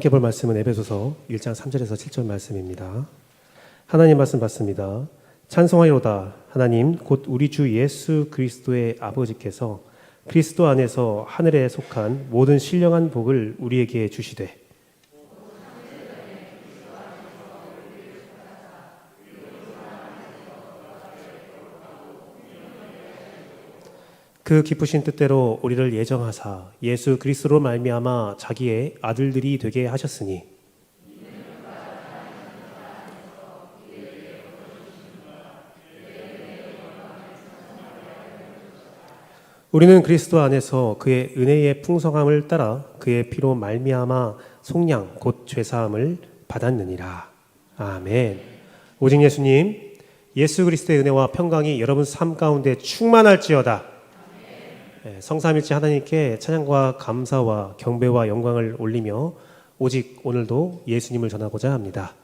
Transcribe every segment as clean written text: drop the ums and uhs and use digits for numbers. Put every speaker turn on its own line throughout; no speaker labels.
함께 볼 말씀은 에베소서 1장 3절에서 7절 말씀입니다. 하나님 말씀 받습니다. 찬송하리로다. 하나님 곧 우리 주 예수 그리스도의 아버지께서 그리스도 안에서 하늘에 속한 모든 신령한 복을 우리에게 주시되 그 기쁘신 뜻대로 우리를 예정하사 예수 그리스도로 말미암아 자기의 아들들이 되게 하셨으니 우리는 그리스도 안에서 그의 은혜의 풍성함을 따라 그의 피로 말미암아 속량 곧 죄사함을 받았느니라. 아멘. 오직 예수님, 예수 그리스도의 은혜와 평강이 여러분 삶 가운데 충만할지어다. 성삼일체 하나님께 찬양과 감사와 경배와 영광을 올리며 오직 오늘도 예수님을 전하고자 합니다.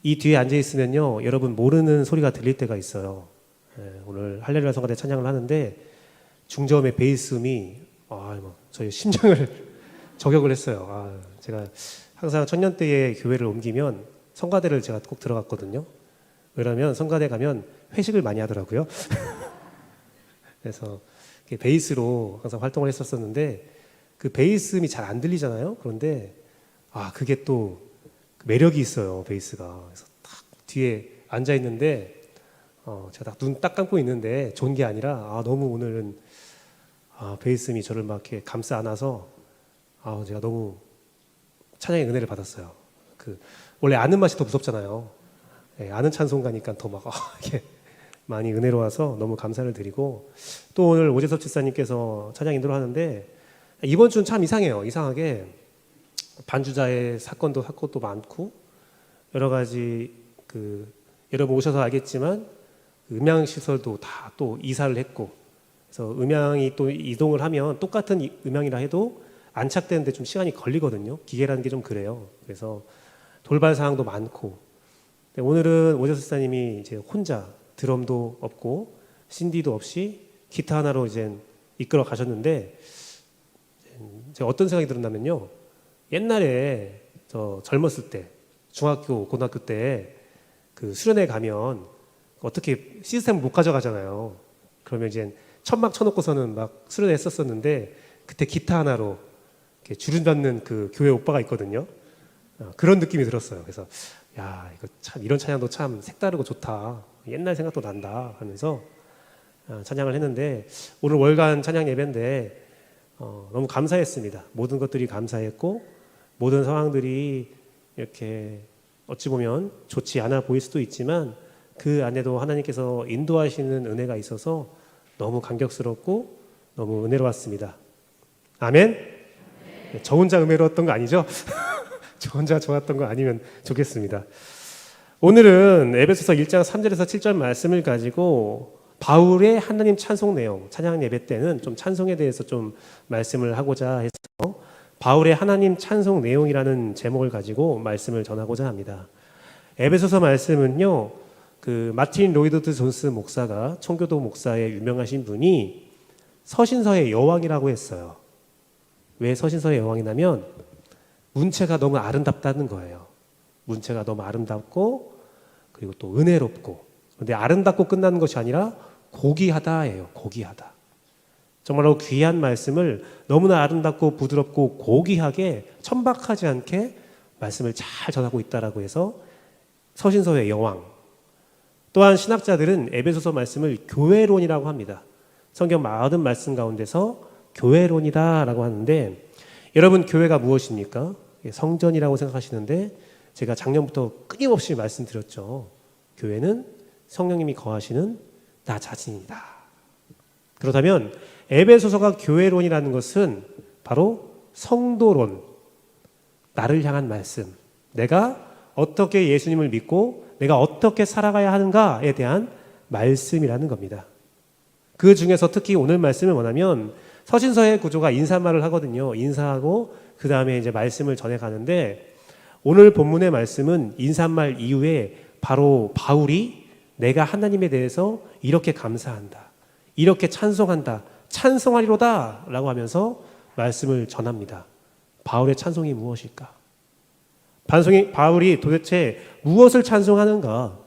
이 뒤에 앉아 있으면요, 여러분 모르는 소리가 들릴 때가 있어요. 오늘 할렐루야 성가대 찬양을 하는데 중저음의 베이스음이 저희 심장을 저격을 했어요. 제가 항상 천년대에 교회를 옮기면 성가대를 제가 꼭 들어갔거든요. 왜냐하면 성가대 가면 회식을 많이 하더라고요. 그래서 베이스로 항상 활동을 했었었는데 그 베이스음이 잘 안 들리잖아요. 그런데 그게 또 매력이 있어요, 베이스가. 그래서 딱 뒤에 앉아 있는데 제가 눈 딱 감고 있는데 좋은 게 아니라 너무 오늘은 베이스음이 저를 막 이렇게 감싸 안아서 제가 너무 찬양의 은혜를 받았어요. 원래 아는 맛이 더 무섭잖아요. 아는 찬송 가니까 더 막 이렇게 많이 은혜로워서 너무 감사를 드리고, 또 오늘 오재섭 집사님께서 찬양 인도를 하는데 이번 주는 참 이상해요. 이상하게 반주자의 사건도 많고 여러 가지 여러분 오셔서 알겠지만 음향 시설도 다 또 이사를 했고, 그래서 음향이 또 이동을 하면 똑같은 음향이라 해도 안착되는데 좀 시간이 걸리거든요. 기계라는 게 좀 그래요. 그래서 돌발 사항도 많고, 오늘은 오재섭 집사님이 이제 혼자 드럼도 없고 신디도 없이 기타 하나로 이제 이끌어 가셨는데, 제가 어떤 생각이 들었냐면요, 옛날에 저 젊었을 때 중학교 고등학교 때 수련회 가면 어떻게 시스템을 못 가져가잖아요. 그러면 이제 천막 쳐놓고서는 막 수련회 했었었는데, 그때 기타 하나로 이렇게 주름잡는 그 교회 오빠가 있거든요. 그런 느낌이 들었어요. 그래서 이거 참 이런 찬양도 참 색다르고 좋다, 옛날 생각도 난다 하면서 찬양을 했는데, 오늘 월간 찬양 예배인데 너무 감사했습니다. 모든 것들이 감사했고, 모든 상황들이 이렇게 어찌 보면 좋지 않아 보일 수도 있지만 그 안에도 하나님께서 인도하시는 은혜가 있어서 너무 감격스럽고 너무 은혜로웠습니다. 아멘? 저 혼자 은혜로웠던 거 아니죠? 저 혼자 좋았던 거 아니면 좋겠습니다. 오늘은 에베소서 1장 3절에서 7절 말씀을 가지고 바울의 하나님 찬송 내용, 찬양 예배 때는 좀 찬송에 대해서 좀 말씀을 하고자 해서 바울의 하나님 찬송 내용이라는 제목을 가지고 말씀을 전하고자 합니다. 에베소서 말씀은요, 마틴 로이드 존스 목사가 청교도 목사의 유명하신 분이 서신서의 여왕이라고 했어요. 왜 서신서의 여왕이냐면 문체가 너무 아름답다는 거예요. 문체가 너무 아름답고 그리고 또 은혜롭고, 그런데 아름답고 끝나는 것이 아니라 고귀하다예요. 고귀하다. 정말로 귀한 말씀을 너무나 아름답고 부드럽고 고귀하게 천박하지 않게 말씀을 잘 전하고 있다라고 해서 서신서의 여왕. 또한 신학자들은 에베소서 말씀을 교회론이라고 합니다. 성경 모든 말씀 가운데서 교회론이다라고 하는데, 여러분 교회가 무엇입니까? 성전이라고 생각하시는데 제가 작년부터 끊임없이 말씀드렸죠. 교회는 성령님이 거하시는 나 자신이다. 그렇다면 에베소서가 교회론이라는 것은 바로 성도론, 나를 향한 말씀, 내가 어떻게 예수님을 믿고 내가 어떻게 살아가야 하는가에 대한 말씀이라는 겁니다. 그 중에서 특히 오늘 말씀은 뭐냐면 서신서의 구조가 인사말을 하거든요. 인사하고 그 다음에 이제 말씀을 전해 가는데, 오늘 본문의 말씀은 인사말 이후에 바로 바울이 내가 하나님에 대해서 이렇게 감사한다, 이렇게 찬송한다, 찬송하리로다 라고 하면서 말씀을 전합니다. 바울의 찬송이 무엇일까? 바울이 도대체 무엇을 찬송하는가?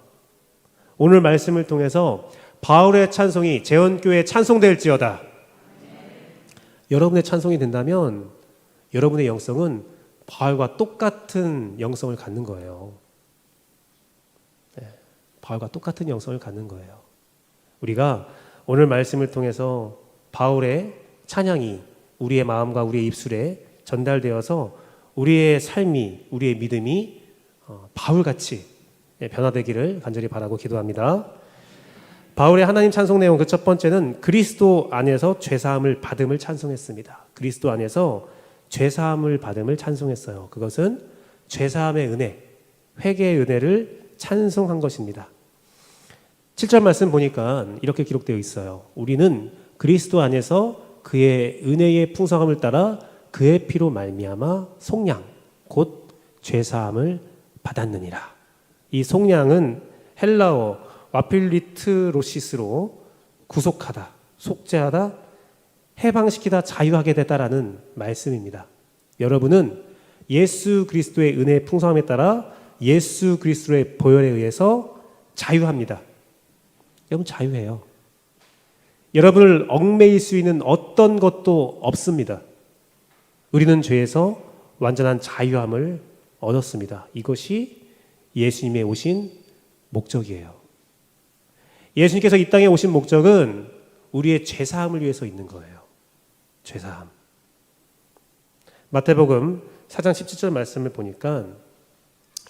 오늘 말씀을 통해서 바울의 찬송이 재원교회에 찬송될지어다. 여러분의 찬송이 된다면 여러분의 영성은 바울과 똑같은 영성을 갖는 거예요. 바울과 똑같은 영성을 갖는 거예요. 우리가 오늘 말씀을 통해서 바울의 찬양이 우리의 마음과 우리의 입술에 전달되어서 우리의 삶이, 우리의 믿음이 바울같이 변화되기를 간절히 바라고 기도합니다. 바울의 하나님 찬송 내용 그 첫 번째는 그리스도 안에서 죄사함을 받음을 찬송했습니다. 그리스도 안에서 죄사함을 받음을 찬송했어요. 그것은 죄사함의 은혜, 회개의 은혜를 찬송한 것입니다. 7절 말씀 보니까 이렇게 기록되어 있어요. 우리는 그리스도 안에서 그의 은혜의 풍성함을 따라 그의 피로 말미암아 속량 곧 죄사함을 받았느니라. 이 속량은 헬라어 와필리트로시스로 구속하다, 속죄하다, 해방시키다, 자유하게 되다라는 말씀입니다. 여러분은 예수 그리스도의 은혜의 풍성함에 따라 예수 그리스도의 보혈에 의해서 자유합니다. 여러분 자유해요. 여러분을 얽매일 수 있는 어떤 것도 없습니다. 우리는 죄에서 완전한 자유함을 얻었습니다. 이것이 예수님의 오신 목적이에요. 예수님께서 이 땅에 오신 목적은 우리의 죄사함을 위해서 있는 거예요. 죄사함. 마태복음 4장 17절 말씀을 보니까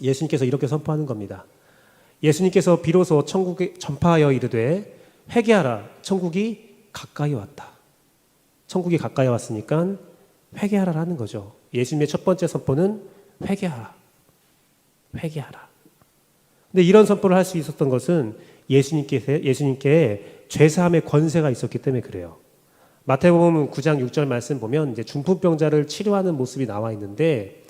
예수님께서 이렇게 선포하는 겁니다. 예수님께서 비로소 천국에 전파하여 이르되 회개하라, 천국이 가까이 왔다. 천국이 가까이 왔으니까 회개하라라는 거죠. 예수님의 첫 번째 선포는 회개하라. 회개하라. 근데 이런 선포를 할 수 있었던 것은 예수님께 죄사함의 권세가 있었기 때문에 그래요. 마태복음 9장 6절 말씀 보면 이제 중풍병자를 치료하는 모습이 나와 있는데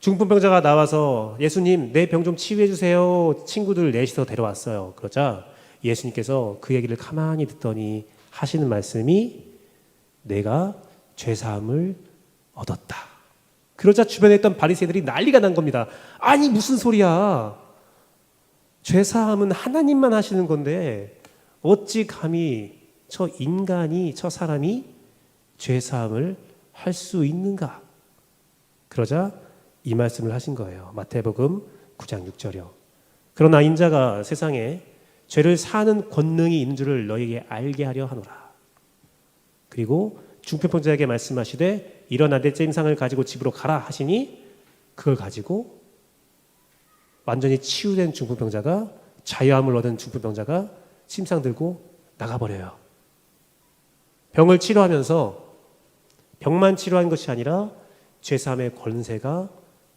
중풍병자가 나와서 예수님 내 병 좀 치유해 주세요. 친구들 넷이서 데려왔어요. 그러자 예수님께서 그 얘기를 가만히 듣더니 하시는 말씀이 내가 죄사함을 얻었다. 그러자 주변에 있던 바리새인들이 난리가 난 겁니다. 아니 무슨 소리야. 죄사함은 하나님만 하시는 건데 어찌 감히 저 인간이, 저 사람이 죄사함을 할 수 있는가? 그러자 이 말씀을 하신 거예요. 마태복음 9장 6절이요. 그러나 인자가 세상에 죄를 사하는 권능이 있는 줄을 너희에게 알게 하려 하노라. 그리고 중풍병자에게 말씀하시되 일어나 내 잼상을 가지고 집으로 가라 하시니 그걸 가지고 완전히 치유된 중풍병자가, 자유함을 얻은 중풍병자가 침상 들고 나가버려요. 병을 치료하면서 병만 치료한 것이 아니라 죄사함의 권세가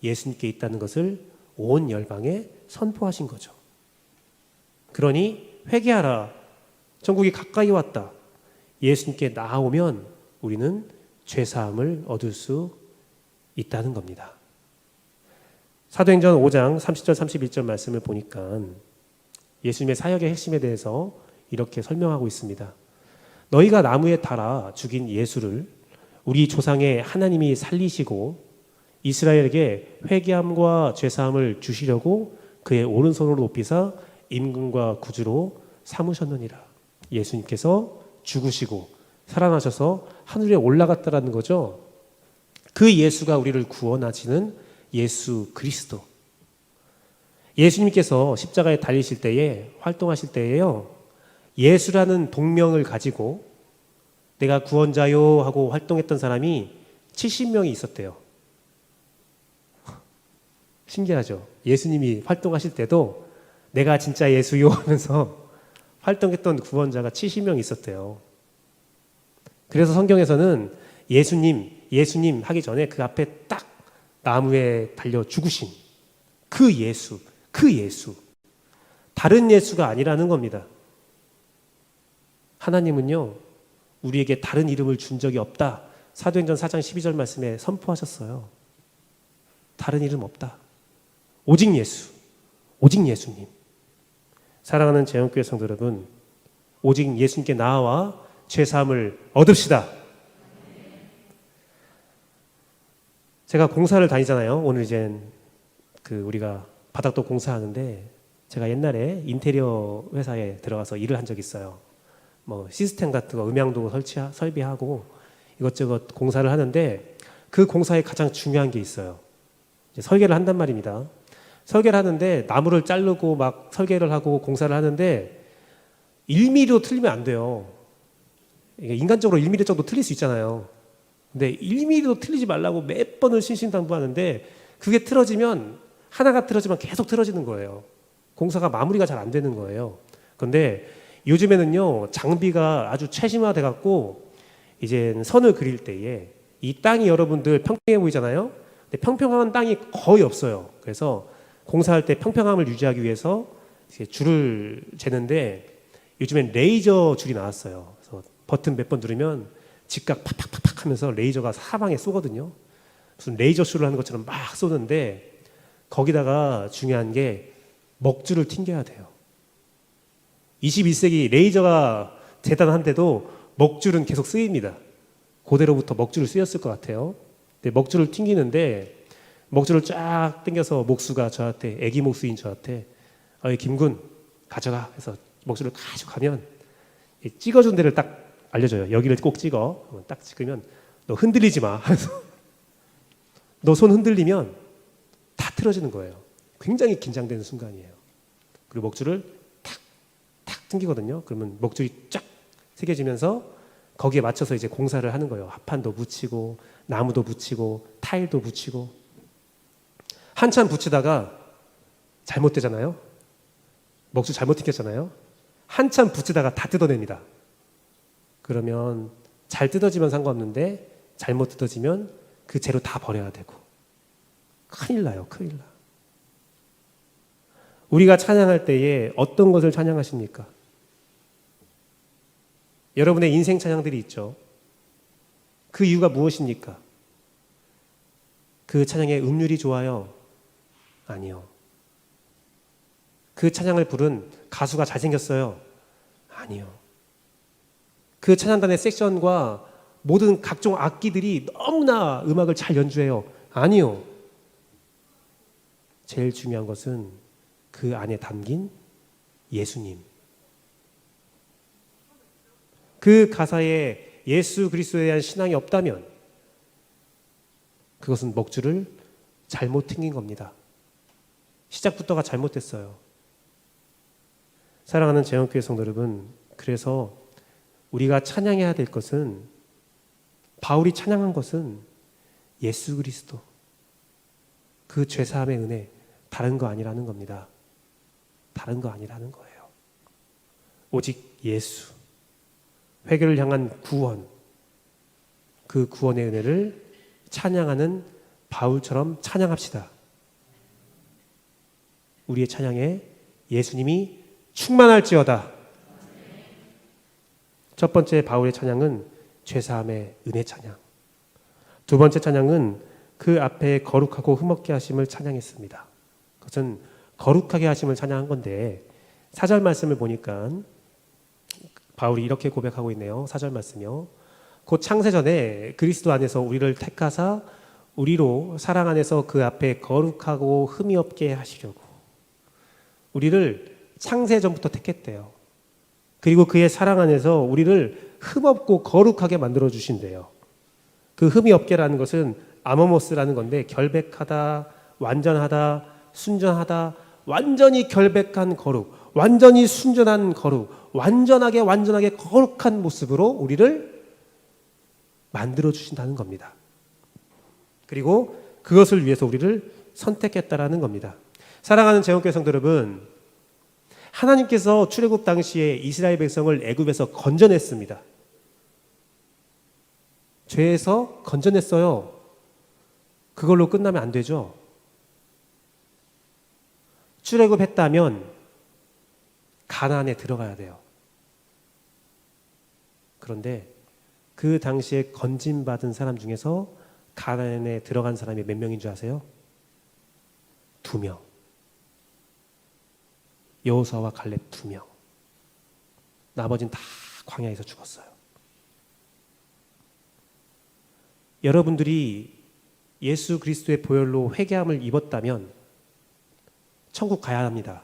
예수님께 있다는 것을 온 열방에 선포하신 거죠. 그러니 회개하라. 천국이 가까이 왔다. 예수님께 나아오면 우리는 죄사함을 얻을 수 있다는 겁니다. 사도행전 5장 30절 31절 말씀을 보니까 예수님의 사역의 핵심에 대해서 이렇게 설명하고 있습니다. 너희가 나무에 달아 죽인 예수를 우리 조상의 하나님이 살리시고 이스라엘에게 회개함과 죄사함을 주시려고 그의 오른손으로 높이사 임금과 구주로 삼으셨느니라. 예수님께서 죽으시고 살아나셔서 하늘에 올라갔다라는 거죠. 그 예수가 우리를 구원하시는 예수 그리스도. 예수님께서 십자가에 달리실 때에, 활동하실 때에요, 예수라는 동명을 가지고 내가 구원자요 하고 활동했던 사람이 70명이 있었대요. 신기하죠? 예수님이 활동하실 때도 내가 진짜 예수요 하면서 활동했던 구원자가 70명 있었대요. 그래서 성경에서는 예수님 하기 전에 그 앞에 딱 나무에 달려 죽으신 그 예수, 다른 예수가 아니라는 겁니다. 하나님은요, 우리에게 다른 이름을 준 적이 없다. 사도행전 4장 12절 말씀에 선포하셨어요. 다른 이름 없다. 오직 예수, 오직 예수님. 사랑하는 재영교회 성도 여러분, 오직 예수님께 나아와 죄사함을 얻읍시다. 제가 공사를 다니잖아요. 오늘 이제 우리가 바닥도 공사하는데 제가 옛날에 인테리어 회사에 들어가서 일을 한 적이 있어요. 뭐 시스템 같은 거 음향도 설비하고 이것저것 공사를 하는데 그 공사에 가장 중요한 게 있어요. 이제 설계를 한단 말입니다. 설계를 하는데 나무를 자르고 막 설계를 하고 공사를 하는데 1mm도 틀리면 안 돼요. 이게 인간적으로 1mm 정도 틀릴 수 있잖아요. 근데 1mm도 틀리지 말라고 몇 번을 신신당부하는데 그게 틀어지면 하나가 틀어지면 계속 틀어지는 거예요. 공사가 마무리가 잘 안 되는 거예요. 그런데 요즘에는요 장비가 아주 최신화돼 갖고 이제 선을 그릴 때에 이 땅이 여러분들 평평해 보이잖아요. 근데 평평한 땅이 거의 없어요. 그래서 공사할 때 평평함을 유지하기 위해서 이제 줄을 재는데 요즘엔 레이저 줄이 나왔어요. 그래서 버튼 몇 번 누르면 직각 팍팍팍팍 하면서 레이저가 사방에 쏘거든요. 무슨 레이저 쇼를 하는 것처럼 막 쏘는데 거기다가 중요한 게 먹줄을 튕겨야 돼요. 21세기 레이저가 대단한데도 먹줄은 계속 쓰입니다. 고대로부터 먹줄을 쓰였을 것 같아요. 근데 먹줄을 튕기는데 먹줄을 쫙 당겨서 목수가 저한테 애기 목수인 저한테 김군 가져가 해서 먹줄을 가져가면 찍어준 데를 딱 알려줘요. 여기를 꼭 찍어. 딱 찍으면 너 흔들리지 마. 너 손 흔들리면 다 틀어지는 거예요. 굉장히 긴장되는 순간이에요. 그리고 먹줄을 탁 당기거든요. 그러면 먹줄이 쫙 새겨지면서 거기에 맞춰서 이제 공사를 하는 거예요. 합판도 붙이고 나무도 붙이고 타일도 붙이고 한참 붙이다가 잘못되잖아요. 먹줄 잘못 튕겼잖아요. 한참 붙이다가 다 뜯어냅니다. 그러면 잘 뜯어지면 상관없는데 잘못 뜯어지면 그 재료 다 버려야 되고 큰일 나요. 큰일 나. 우리가 찬양할 때에 어떤 것을 찬양하십니까? 여러분의 인생 찬양들이 있죠. 그 이유가 무엇입니까? 그 찬양의 음률이 좋아요? 아니요. 그 찬양을 부른 가수가 잘생겼어요? 아니요. 그 찬양단의 섹션과 모든 각종 악기들이 너무나 음악을 잘 연주해요? 아니요. 제일 중요한 것은 그 안에 담긴 예수님. 그 가사에 예수 그리스도에 대한 신앙이 없다면 그것은 먹줄을 잘못 튕긴 겁니다. 시작부터가 잘못됐어요. 사랑하는 재원교회 성도 여러분, 그래서 우리가 찬양해야 될 것은 바울이 찬양한 것은 예수 그리스도 그 죄사함의 은혜 다른 거 아니라는 겁니다. 다른 거 아니라는 거예요. 오직 예수 회개를 향한 구원 그 구원의 은혜를 찬양하는 바울처럼 찬양합시다. 우리의 찬양에 예수님이 충만할지어다. 첫 번째 바울의 찬양은 죄사함의 은혜 찬양. 두 번째 찬양은 그 앞에 거룩하고 흠없게 하심을 찬양했습니다. 그것은 거룩하게 하심을 찬양한 건데 4절 말씀을 보니까 바울이 이렇게 고백하고 있네요. 4절 말씀이요. 곧 창세전에 그리스도 안에서 우리를 택하사 우리로 사랑 안에서 그 앞에 거룩하고 흠이 없게 하시려고. 우리를 창세전부터 택했대요. 그리고 그의 사랑 안에서 우리를 흠없고 거룩하게 만들어 주신대요. 그 흠이 없게라는 것은 아모모스라는 건데 결백하다, 완전하다, 순전하다, 완전히 결백한 거룩, 완전히 순전한 거룩, 완전하게 거룩한 모습으로 우리를 만들어 주신다는 겁니다. 그리고 그것을 위해서 우리를 선택했다라는 겁니다. 사랑하는 재원교회 성도 여러분, 하나님께서 출애굽 당시에 이스라엘 백성을 애굽에서 건져냈습니다. 죄에서 건져냈어요. 그걸로 끝나면 안 되죠. 출애굽했다면 가나안에 들어가야 돼요. 그런데 그 당시에 건짐받은 사람 중에서 가나안에 들어간 사람이 몇 명인 줄 아세요? 2명. 여호수아와 갈렙 2명. 나머지는 다 광야에서 죽었어요. 여러분들이 예수 그리스도의 보혈로 회개함을 입었다면 천국 가야 합니다.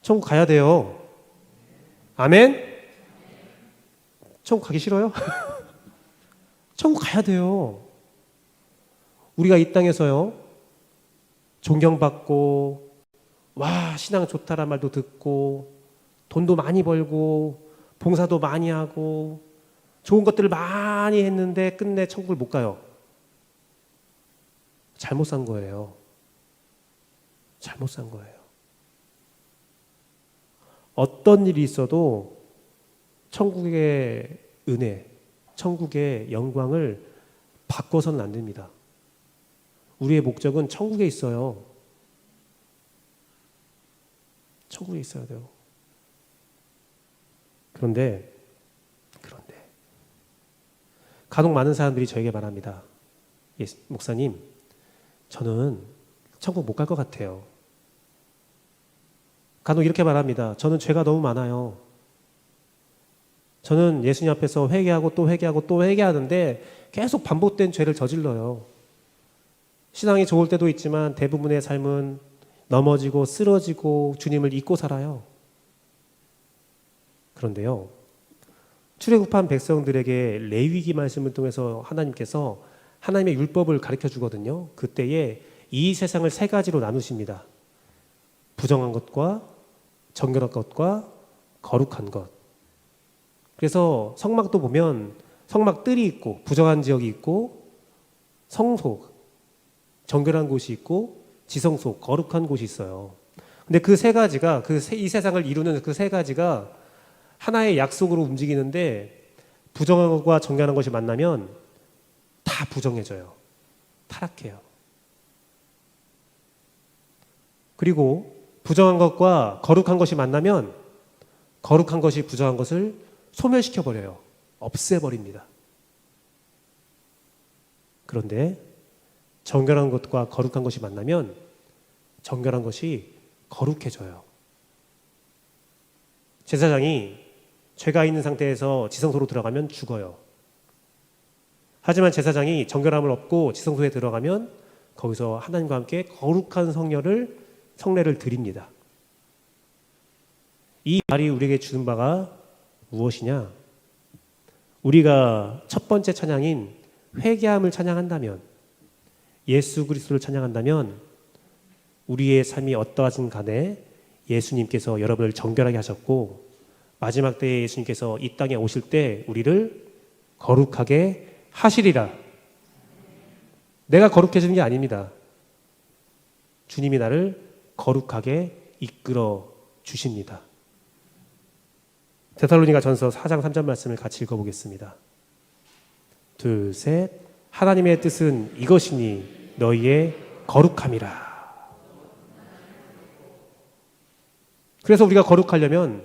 천국 가야 돼요. 아멘? 천국 가기 싫어요? 천국 가야 돼요. 우리가 이 땅에서요, 존경받고, 와, 신앙 좋다란 말도 듣고, 돈도 많이 벌고, 봉사도 많이 하고, 좋은 것들을 많이 했는데 끝내 천국을 못 가요. 잘못 산 거예요. 잘못 산 거예요. 어떤 일이 있어도 천국의 은혜, 천국의 영광을 바꿔서는 안 됩니다. 우리의 목적은 천국에 있어요. 천국에 있어야 돼요. 그런데 간혹 많은 사람들이 저에게 말합니다. 목사님, 저는 천국 못 갈 것 같아요. 간혹 이렇게 말합니다. 저는 죄가 너무 많아요. 저는 예수님 앞에서 회개하고 또 회개하고 또 회개하는데 계속 반복된 죄를 저질러요. 신앙이 좋을 때도 있지만 대부분의 삶은 넘어지고 쓰러지고 주님을 잊고 살아요. 그런데요, 출애굽한 백성들에게 레위기 말씀을 통해서 하나님께서 하나님의 율법을 가르쳐 주거든요. 그때에 이 세상을 세 가지로 나누십니다. 부정한 것과 정결한 것과 거룩한 것. 그래서 성막도 보면 성막 뜰이 있고 부정한 지역이 있고 성소, 정결한 곳이 있고 지성소, 거룩한 곳이 있어요. 근데 그 세 가지가 이 세상을 이루는 그 세 가지가 하나의 약속으로 움직이는데 부정한 것과 정결한 것이 만나면 다 부정해져요. 타락해요. 그리고 부정한 것과 거룩한 것이 만나면 거룩한 것이 부정한 것을 소멸시켜버려요. 없애버립니다. 그런데 정결한 것과 거룩한 것이 만나면 정결한 것이 거룩해져요. 제사장이 죄가 있는 상태에서 지성소로 들어가면 죽어요. 하지만 제사장이 정결함을 얻고 지성소에 들어가면 거기서 하나님과 함께 거룩한 성례를 드립니다. 이 말이 우리에게 주는 바가 무엇이냐? 우리가 첫 번째 찬양인 회개함을 찬양한다면, 예수 그리스도를 찬양한다면 우리의 삶이 어떠하든 간에 예수님께서 여러분을 정결하게 하셨고 마지막 때에 예수님께서 이 땅에 오실 때 우리를 거룩하게 하시리라. 내가 거룩해지는 게 아닙니다. 주님이 나를 거룩하게 이끌어 주십니다. 데살로니가 전서 4장 3절 말씀을 같이 읽어보겠습니다. 둘, 셋. 하나님의 뜻은 이것이니 너희의 거룩함이라. 그래서 우리가 거룩하려면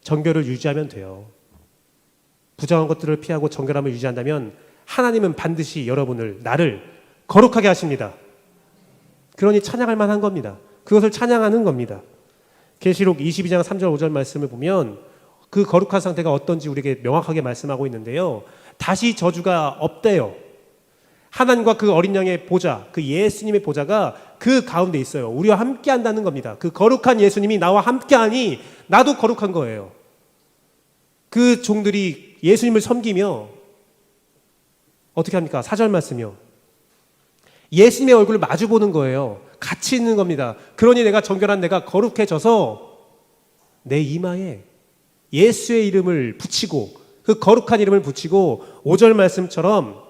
정결을 유지하면 돼요. 부정한 것들을 피하고 정결함을 유지한다면 하나님은 반드시 여러분을, 나를 거룩하게 하십니다. 그러니 찬양할 만한 겁니다. 그것을 찬양하는 겁니다. 계시록 22장 3절 5절 말씀을 보면 그 거룩한 상태가 어떤지 우리에게 명확하게 말씀하고 있는데요. 다시 저주가 없대요. 하나님과 그 어린 양의 보좌, 그 예수님의 보좌가 그 가운데 있어요. 우리와 함께 한다는 겁니다. 그 거룩한 예수님이 나와 함께 하니 나도 거룩한 거예요. 그 종들이 예수님을 섬기며 어떻게 합니까? 4절 말씀이요. 예수님의 얼굴을 마주 보는 거예요. 같이 있는 겁니다. 그러니 내가 정결한 내가 거룩해져서 내 이마에 예수의 이름을 붙이고 그 거룩한 이름을 붙이고 5절 말씀처럼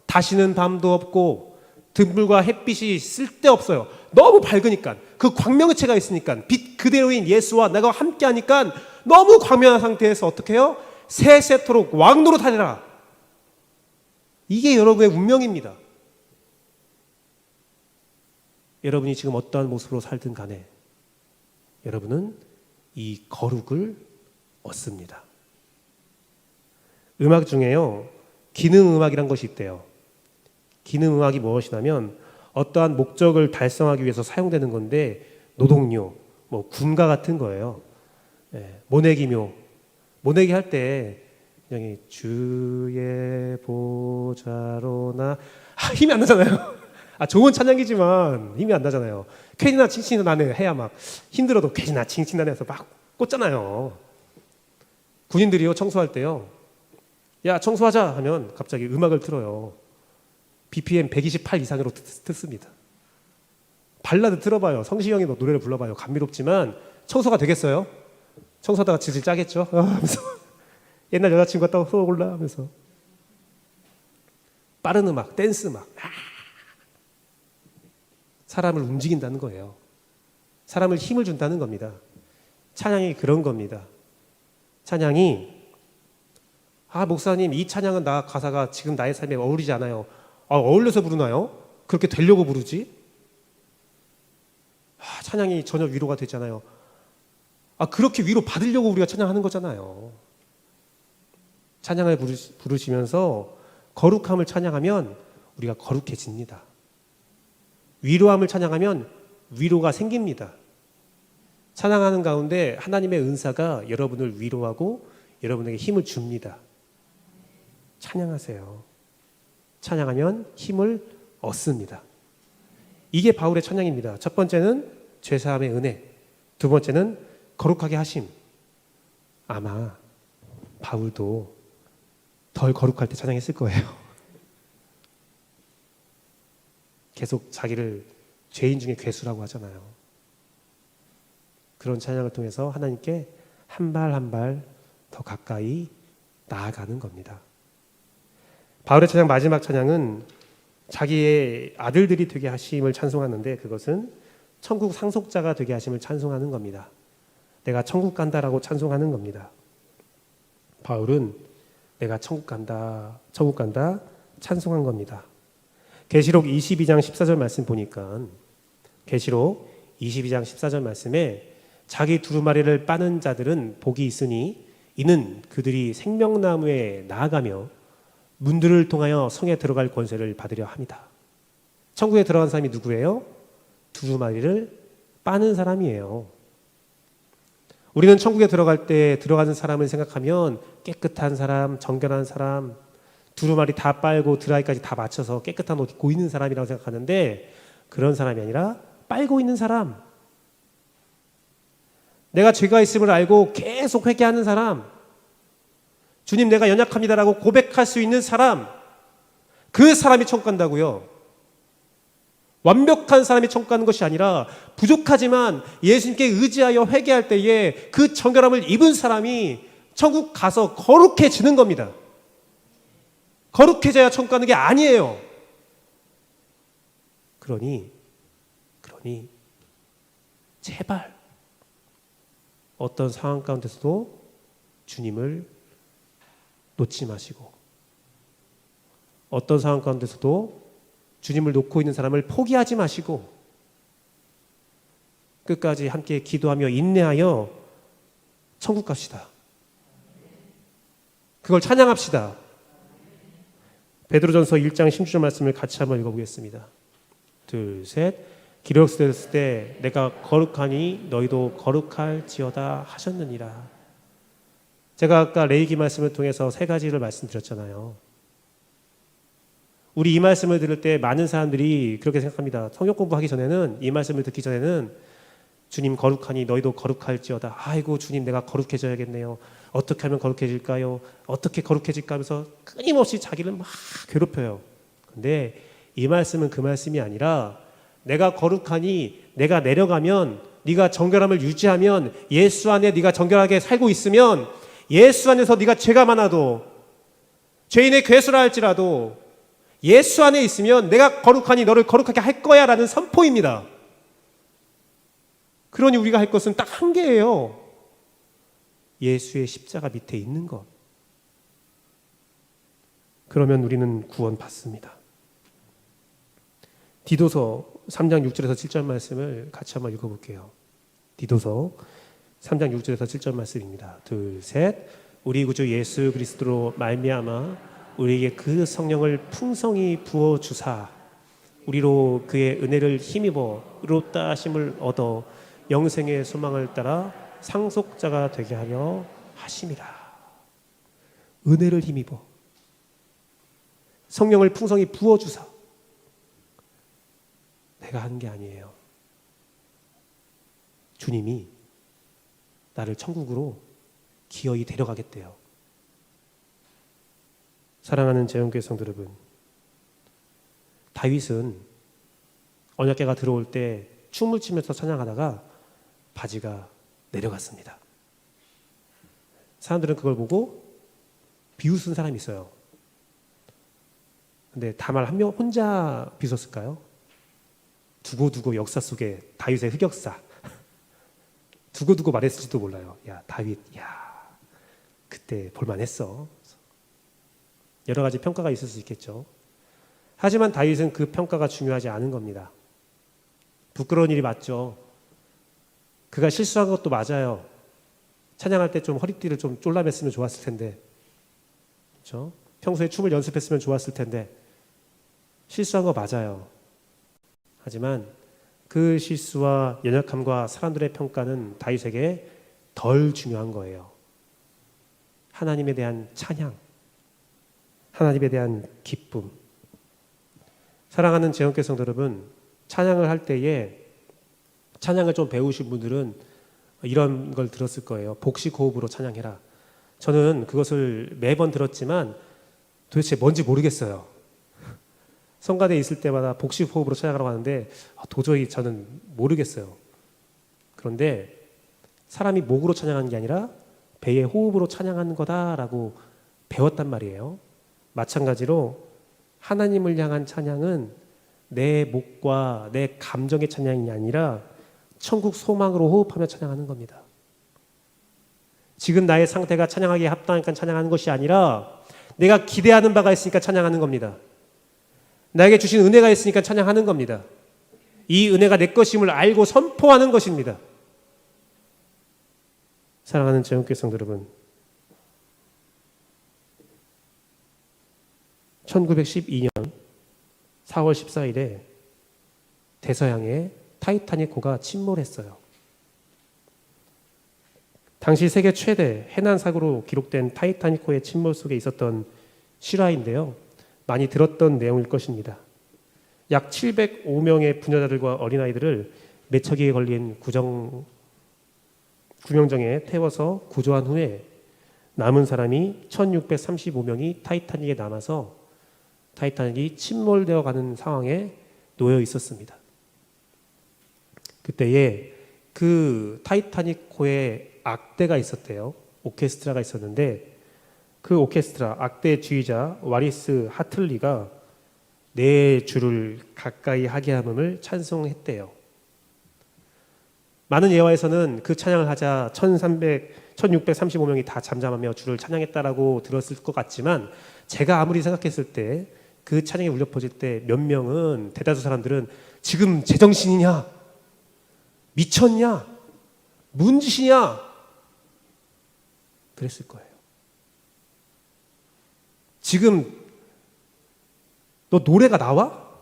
다시는 밤도 없고 등불과 햇빛이 쓸데없어요. 너무 밝으니까 그 광명체가 있으니까 빛 그대로인 예수와 내가 함께하니까 너무 광명한 상태에서 어떻게 해요? 세세토록 왕노릇하리라. 이게 여러분의 운명입니다. 여러분이 지금 어떠한 모습으로 살든 간에 여러분은 이 거룩을 얻습니다. 음악 중에요, 기능음악이란 것이 있대요. 기능음악이 무엇이냐면 어떠한 목적을 달성하기 위해서 사용되는 건데 노동요, 군가 같은 거예요. 모내기묘, 모내기 할 때 주의 보좌로 나 힘이 안 나잖아요. 좋은 찬양이지만 힘이 안 나잖아요. 괜히나 칭칭 나네 해야 막 힘들어도 괜히나 칭칭 나네 해서 막 꽂잖아요. 군인들이요 청소할 때요. 야 청소하자 하면 갑자기 음악을 틀어요. BPM 128 이상으로 듣습니다. 발라드 틀어봐요. 성시경이 노래를 불러봐요. 감미롭지만 청소가 되겠어요? 청소하다가 질질 짜겠죠? 하면서 옛날 여자친구가 떠올라 하면서 빠른 음악, 댄스 음악 사람을 움직인다는 거예요. 사람을 힘을 준다는 겁니다. 찬양이 그런 겁니다. 찬양이 목사님 이 찬양은 가사가 지금 나의 삶에 어울리지 않아요. 어울려서 부르나요? 그렇게 되려고 부르지? 찬양이 전혀 위로가 되잖아요. 그렇게 위로 받으려고 우리가 찬양하는 거잖아요. 찬양을 부르시면서 거룩함을 찬양하면 우리가 거룩해집니다. 위로함을 찬양하면 위로가 생깁니다. 찬양하는 가운데 하나님의 은사가 여러분을 위로하고 여러분에게 힘을 줍니다. 찬양하세요. 찬양하면 힘을 얻습니다. 이게 바울의 찬양입니다. 첫 번째는 죄사함의 은혜, 두 번째는 거룩하게 하심. 아마 바울도 덜 거룩할 때 찬양했을 거예요. 계속 자기를 죄인 중에 괴수라고 하잖아요. 그런 찬양을 통해서 하나님께 한 발 한 발 더 가까이 나아가는 겁니다. 바울의 찬양 마지막 찬양은 자기의 아들들이 되게 하심을 찬송하는데 그것은 천국 상속자가 되게 하심을 찬송하는 겁니다. 내가 천국 간다라고 찬송하는 겁니다. 바울은 내가 천국 간다 찬송한 겁니다. 계시록 22장 14절 말씀 보니까 계시록 22장 14절 말씀에 자기 두루마리를 빠는 자들은 복이 있으니 이는 그들이 생명나무에 나아가며 문들을 통하여 성에 들어갈 권세를 받으려 합니다. 천국에 들어간 사람이 누구예요? 두루마리를 빠는 사람이에요. 우리는 천국에 들어갈 때 들어가는 사람을 생각하면 깨끗한 사람, 정결한 사람, 두루마리 다 빨고 드라이까지 다 맞춰서 깨끗한 옷 입고 있는 사람이라고 생각하는데 그런 사람이 아니라 빨고 있는 사람, 내가 죄가 있음을 알고 계속 회개하는 사람, 주님 내가 연약합니다라고 고백할 수 있는 사람, 그 사람이 천국 간다고요. 완벽한 사람이 천국 가는 것이 아니라 부족하지만 예수님께 의지하여 회개할 때에 그 정결함을 입은 사람이 천국 가서 거룩해지는 겁니다. 거룩해져야 천국 가는 게 아니에요. 그러니 제발 어떤 상황 가운데서도 주님을 놓지 마시고 어떤 상황 가운데서도 주님을 놓고 있는 사람을 포기하지 마시고 끝까지 함께 기도하며 인내하여 천국 갑시다. 그걸 찬양합시다. 베드로전서 1장 16절 말씀을 같이 한번 읽어보겠습니다. 둘, 셋. 기록되었을 때 내가 거룩하니 너희도 거룩할지어다 하셨느니라. 제가 아까 레위기 말씀을 통해서 세 가지를 말씀드렸잖아요. 우리 이 말씀을 들을 때 많은 사람들이 그렇게 생각합니다. 성경 공부하기 전에는, 이 말씀을 듣기 전에는 주님 거룩하니 너희도 거룩할지어다. 아이고 주님 내가 거룩해져야겠네요. 어떻게 하면 거룩해질까요? 어떻게 거룩해질까 하면서 끊임없이 자기를 막 괴롭혀요. 근데 이 말씀은 그 말씀이 아니라 내가 거룩하니 내가 내려가면 네가 정결함을 유지하면 예수 안에 네가 정결하게 살고 있으면 예수 안에서 네가 죄가 많아도 죄인의 괴수라 할지라도 예수 안에 있으면 내가 거룩하니 너를 거룩하게 할 거야 라는 선포입니다. 그러니 우리가 할 것은 딱 한 개예요. 예수의 십자가 밑에 있는 것. 그러면 우리는 구원 받습니다. 디도서 3장 6절에서 7절 말씀을 같이 한번 읽어볼게요. 디도서 3장 6절에서 7절 말씀입니다. 둘, 셋. 우리 구주 예수 그리스도로 말미암아 우리에게 그 성령을 풍성히 부어 주사 우리로 그의 은혜를 힘입어 의롭다 하심을 얻어 영생의 소망을 따라 상속자가 되게 하려 하심이라. 은혜를 힘입어 성령을 풍성히 부어 주사 내가 하는 게 아니에요. 주님이 나를 천국으로 기어이 데려가겠대요. 사랑하는 재언교회 성도 여러분, 다윗은 언약궤가 들어올 때 춤을 추면서 찬양하다가 바지가 내려갔습니다. 사람들은 그걸 보고 비웃은 사람이 있어요. 근데 다만 한 명 혼자 비웃었을까요? 두고두고 역사 속에 다윗의 흑역사 두고두고 말했을지도 몰라요. 야 다윗, 야 그때 볼만했어. 여러 가지 평가가 있을 수 있겠죠. 하지만 다윗은 그 평가가 중요하지 않은 겁니다. 부끄러운 일이 맞죠. 그가 실수한 것도 맞아요. 찬양할 때 좀 허리띠를 좀 쫄라맸으면 좋았을 텐데, 그렇죠? 평소에 춤을 연습했으면 좋았을 텐데 실수한 거 맞아요. 하지만 그 실수와 연약함과 사람들의 평가는 다윗에게 덜 중요한 거예요. 하나님에 대한 찬양, 하나님에 대한 기쁨. 사랑하는 재언교회 성도 여러분, 찬양을 할 때에 찬양을 좀 배우신 분들은 이런 걸 들었을 거예요. 복식 호흡으로 찬양해라. 저는 그것을 매번 들었지만 도대체 뭔지 모르겠어요. 성가대에 있을 때마다 복식 호흡으로 찬양하라고 하는데 도저히 저는 모르겠어요. 그런데 사람이 목으로 찬양하는 게 아니라 배의 호흡으로 찬양하는 거다라고 배웠단 말이에요. 마찬가지로 하나님을 향한 찬양은 내 목과 내 감정의 찬양이 아니라 천국 소망으로 호흡하며 찬양하는 겁니다. 지금 나의 상태가 찬양하기에 합당하니까 찬양하는 것이 아니라 내가 기대하는 바가 있으니까 찬양하는 겁니다. 나에게 주신 은혜가 있으니까 찬양하는 겁니다. 이 은혜가 내 것임을 알고 선포하는 것입니다. 사랑하는 재언교회 성도 여러분, 1912년 4월 14일에 대서양에 타이타닉호가 침몰했어요. 당시 세계 최대 해난 사고로 기록된 타이타닉호의 침몰 속에 있었던 실화인데요. 많이 들었던 내용일 것입니다. 약 705명의 부녀자들과 어린아이들을 매척이에 걸린 구명정에 태워서 구조한 후에 남은 사람이 1635명이 타이타닉에 남아서 타이타닉이 침몰되어 가는 상황에 놓여 있었습니다. 그때에 그 타이타닉호에 악대가 있었대요. 오케스트라가 있었는데 그 오케스트라 악대 지휘자 와리스 하틀리가 내 주를 가까이 하게 함을 찬송했대요. 많은 예화에서는 그 찬양을 하자 1635명이 다 잠잠하며 주를 찬양했다라고 들었을 것 같지만 제가 아무리 생각했을 때 그 찬양이 울려 퍼질 때 몇 명은 대다수 사람들은 지금 제정신이냐? 미쳤냐? 무슨 짓이냐? 그랬을 거예요. 지금 너 노래가 나와?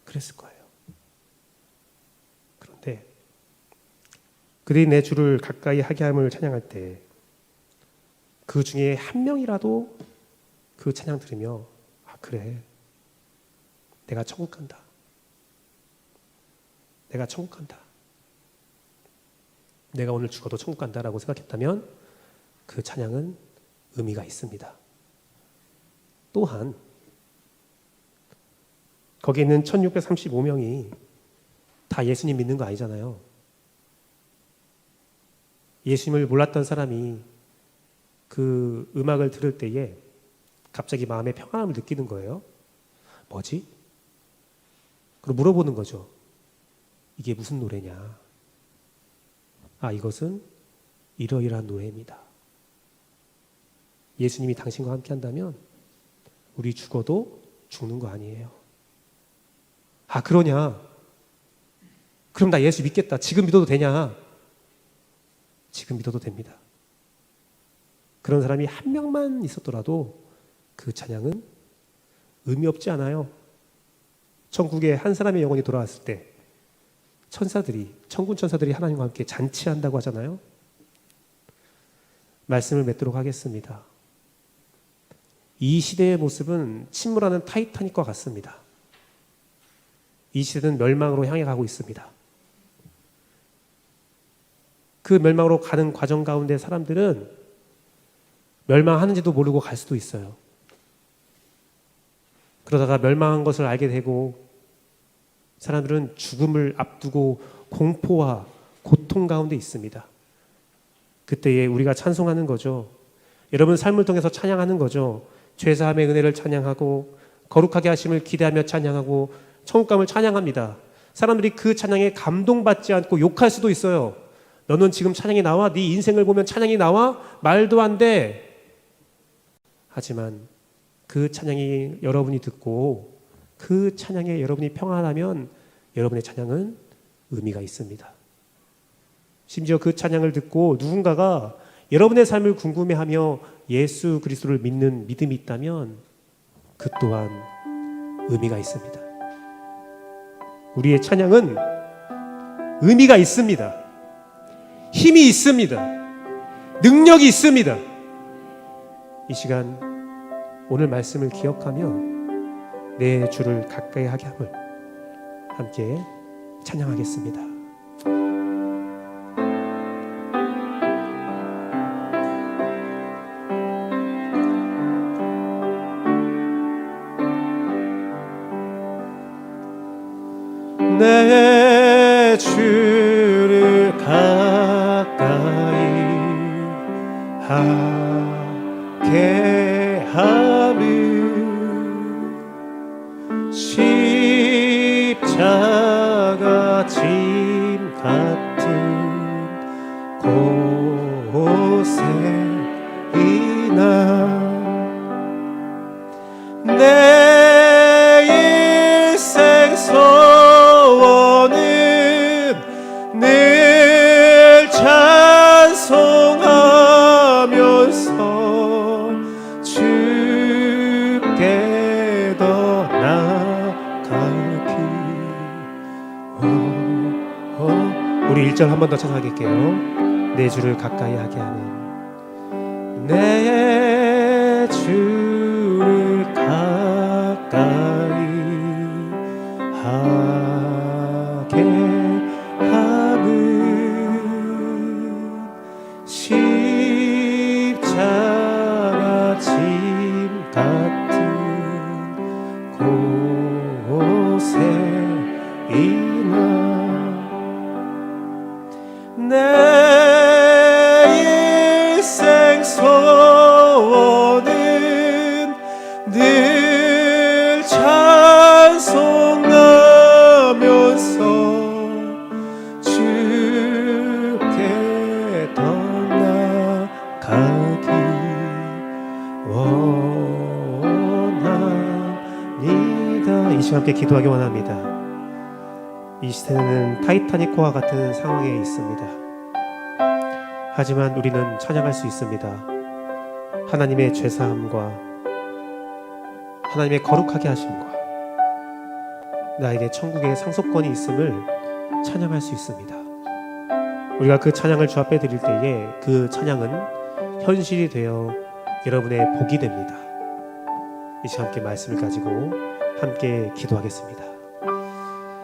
그랬을 거예요. 그런데 그들이 내 주를 가까이 하게 함을 찬양할 때 그 중에 한 명이라도 그 찬양 들으며 그래, 내가 천국 간다. 내가 천국 간다. 내가 오늘 죽어도 천국 간다라고 생각했다면 그 찬양은 의미가 있습니다. 또한 거기 있는 1635명이 다 예수님 믿는 거 아니잖아요. 예수님을 몰랐던 사람이 그 음악을 들을 때에 갑자기 마음에 평안함을 느끼는 거예요. 뭐지? 그리고 물어보는 거죠. 이게 무슨 노래냐? 아, 이것은 이러이러한 노래입니다. 예수님이 당신과 함께 한다면 우리 죽어도 죽는 거 아니에요. 아, 그러냐? 그럼 나 예수 믿겠다. 지금 믿어도 되냐? 지금 믿어도 됩니다. 그런 사람이 한 명만 있었더라도 그 찬양은 의미 없지 않아요. 천국에 한 사람의 영혼이 돌아왔을 때 천사들이, 천군 천사들이 하나님과 함께 잔치한다고 하잖아요. 말씀을 맺도록 하겠습니다. 이 시대의 모습은 침몰하는 타이타닉과 같습니다. 이 시대는 멸망으로 향해 가고 있습니다. 그 멸망으로 가는 과정 가운데 사람들은 멸망하는지도 모르고 갈 수도 있어요. 그러다가 멸망한 것을 알게 되고 사람들은 죽음을 앞두고 공포와 고통 가운데 있습니다. 그때에 우리가 찬송하는 거죠. 여러분 삶을 통해서 찬양하는 거죠. 죄사함의 은혜를 찬양하고 거룩하게 하심을 기대하며 찬양하고 천국감을 찬양합니다. 사람들이 그 찬양에 감동받지 않고 욕할 수도 있어요. 너는 지금 찬양이 나와? 네 인생을 보면 찬양이 나와? 말도 안 돼. 하지만 그 찬양이 여러분이 듣고 그 찬양에 여러분이 평안하면 여러분의 찬양은 의미가 있습니다. 심지어 그 찬양을 듣고 누군가가 여러분의 삶을 궁금해하며 예수 그리스도를 믿는 믿음이 있다면 그 또한 의미가 있습니다. 우리의 찬양은 의미가 있습니다. 힘이 있습니다. 능력이 있습니다. 이 시간 오늘 말씀을 기억하며 내 주를 가까이 하게 함을 함께 찬양하겠습니다. 내 주를 가까이 하게 함은 십자가 짐 같은 곳에이나 내 일생 소원은 늘 찬송하면서 주께 더 나아가기. 우리 1절 한 번 더 찬송하겠게요. 내 주를 가까이 하게 하는 내 주를 가까이 하게 함은 십자가 짐 같은 곳에이나 내 일생 소원은 늘 찬송하면서 주께 더 나아가기 원합니다. 이 시간 함께 기도하기 원합니다. 이 시대는 타이타닉호와 같은 상황에 있습니다. 하지만 우리는 찬양할 수 있습니다. 하나님의 죄사함과 하나님의 거룩하게 하심과 나에게 천국의 상속권이 있음을 찬양할 수 있습니다. 우리가 그 찬양을 주 앞에 드릴 때에 그 찬양은 현실이 되어 여러분의 복이 됩니다. 이 시간 함께 말씀을 가지고 함께 기도하겠습니다.